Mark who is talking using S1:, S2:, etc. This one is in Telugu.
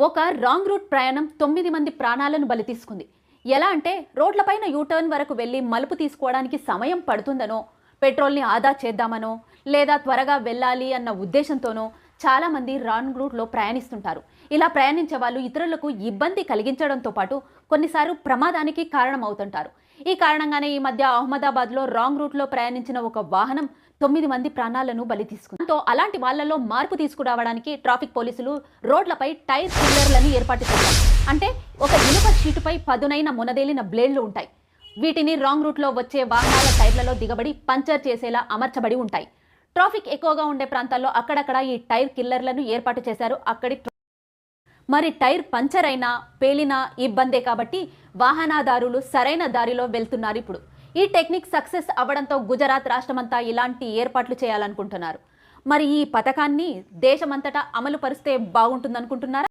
S1: ఒక రాంగ్ రూట్ ప్రయాణం 9 మంది ప్రాణాలను బలి తీసుకుంది. ఎలా అంటే రోడ్లపైన యూటర్న్ వరకు వెళ్ళి మలుపు తీసుకోవడానికి సమయం పడుతుందనో, పెట్రోల్ని ఆదా చేద్దామనో, లేదా త్వరగా వెళ్ళాలి అన్న ఉద్దేశంతోనో చాలామంది రాంగ్ రూట్లో ప్రయాణిస్తుంటారు. ఇలా ప్రయాణించే వాళ్ళు ఇతరులకు ఇబ్బంది కలిగించడంతో పాటు కొన్నిసార్లు ప్రమాదానికి కారణమవుతుంటారు. ఈ కారణంగానే ఈ మధ్య అహ్మదాబాద్లో రాంగ్ రూట్లో ప్రయాణించిన ఒక వాహనం 9 మంది ప్రాణాలను బలి తీసుకుంది. సో అలాంటి వాళ్లలో మార్పు తీసుకురావడానికి ట్రాఫిక్ పోలీసులు రోడ్లపై టైర్ కిల్లర్లను ఏర్పాటు చేశారు. అంటే ఒక ఇనుప షీటుపై పదునైన మునదేలిన బ్లేడ్లు ఉంటాయి. వీటిని రాంగ్ రూట్లో వచ్చే వాహనాల టైర్లలో దిగబడి పంచర్ చేసేలా అమర్చబడి ఉంటాయి. ట్రాఫిక్ ఎక్కువగా ఉండే ప్రాంతాల్లో అక్కడక్కడ ఈ టైర్ కిల్లర్లను ఏర్పాటు చేశారు. మరి టైర్ పంచర్ అయినా పేలినా ఇబ్బందే కాబట్టి వాహనదారులు సరైన దారిలో వెళ్తున్నారు. ఇప్పుడు ఈ టెక్నిక్ సక్సెస్ అవ్వడంతో గుజరాత్ రాష్ట్రమంతా ఇలాంటి ఏర్పాట్లు చేయాలనుకుంటున్నారు. మరి ఈ పథకాన్ని దేశమంతటా అమలు పరిస్తే బాగుంటుందనుకుంటున్నారా?